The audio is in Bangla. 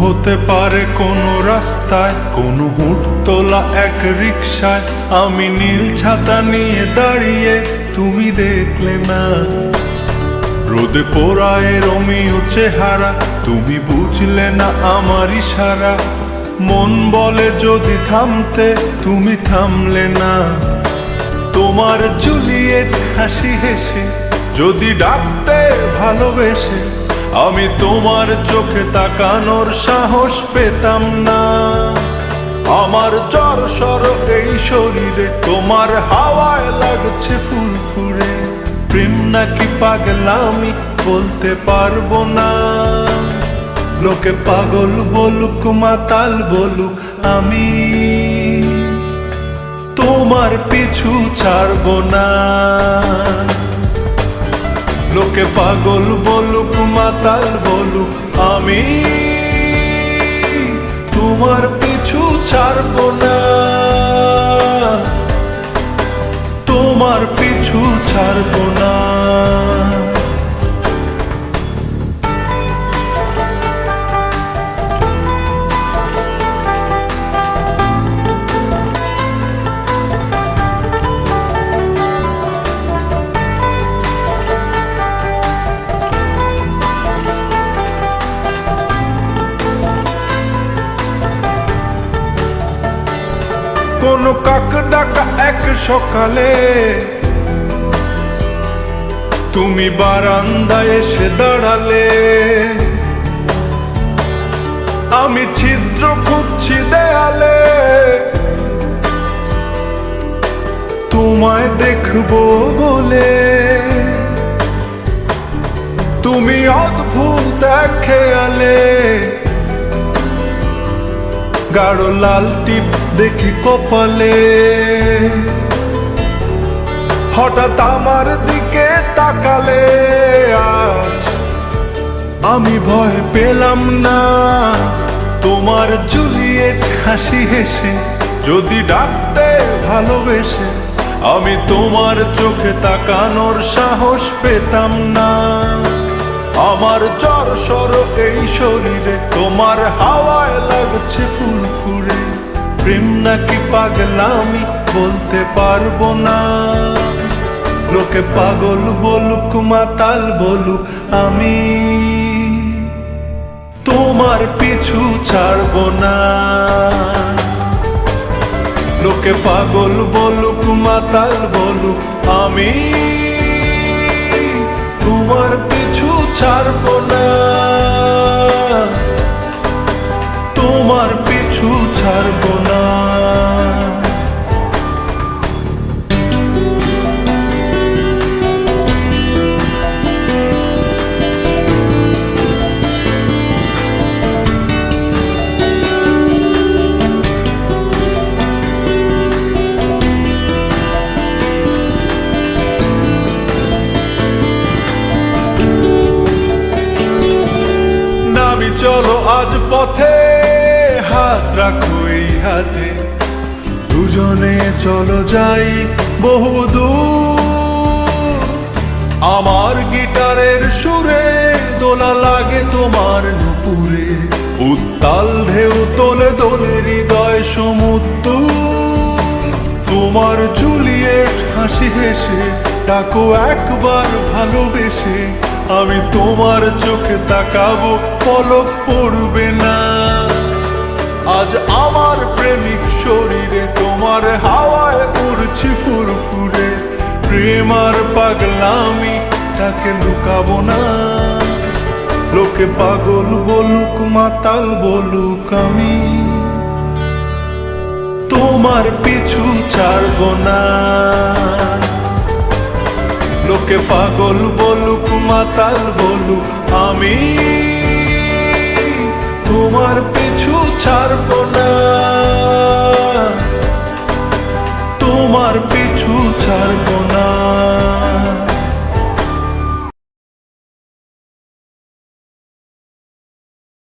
হতে পারে কোনো রাস্তায়, কোনো হুটতোলা এক রিকশায় আমি নীল ছাতা নিয়ে দাঁড়িয়ে, তুমি দেখলে না। রোদে পোড়ায় রোমিও চেহারা, তুমি বুঝলে না আমার ইশারা। মন বলে যদি থামতে, তুমি থামলে না। তোমার জুলিয়েট হাসি হেসে যদি ডাকতে ভালোবেসে, আমি তোমার চোখে তাকানোর সাহস পেতাম না। আমার জড়সড় এই শরীরে তোমার হাওয়ায় লাগছে ফুরফুরে। প্রেম নাকি পাগলামি বলতে পারবো না। লোকে পাগল বলুক মাতাল বলুক, আমি তোমার পিছু ছাড়বো না। লোকে পাগল বলুক মাতাল বলুক, আমি তোমার পিছু ছাড়বো না। তোমার পিছু ছাড়বো না। কোনো কাক ডাকা এক সকালে তুমি বারান্দায় এসে দাঁড়ালে। আমি ছিদ্র খুঁজছি দেয়ালে, তোমায় দেখবো বলে। তুমি অদ্ভুত এক খেয়ালে, গাঢ় লাল টিপ দেখি কপালে। হঠাৎ আমার দিকে তাকালে, আজ আমি ভয় পেলাম না। তোমার জুলিয়েট হাসি হেসে যদি ডাকতে ভালোবেসে, আমি তোমার চোখে তাকানোর সাহস পেতাম না। আমার জড়সড় এই শরীরে তোমার হাওয়ায় লাগছে ফুরফুরে। প্রেম নাকি পাগলামি বলতে পারবো না। লোকে পাগল বলুক মাতাল বলুক, আমি তোমার পিছু ছাড়বো না। লোকে পাগল বলুক মাতাল বলুক, আমি তোমার পিছু ছাড়বো না। তোমার পিছু ছাড়বো না। চলো আজ পথে, হাত রাখো এই হাতে। দুজনে চলো যাই বহুদূর। আমার গিটারের সুরে দোলা লাগে তোমার নুপুরে। উত্তাল ঢেউ তোলে দোলে হৃদয় সমুদ্র। তোমার জুলিয়েট হাসি হেসে ডাকো একবার ভালোবেসে। আমি তোমার চোখে তাকাবো, পলক পড়বে না। আজ আমার প্রেমিক শরীরে তোমার হাওয়ায় উড়ছি ফুরফুরে। প্রেম আর পাগলামি তাকে লুকাবো না। লোকে পাগল বলুক মাতাল বলুক, আমি তোমার পিছু ছাড়বো না। লোকে পাগল বলুক মাতাল বলুক, আমি তোমার পিছু ছাড়বো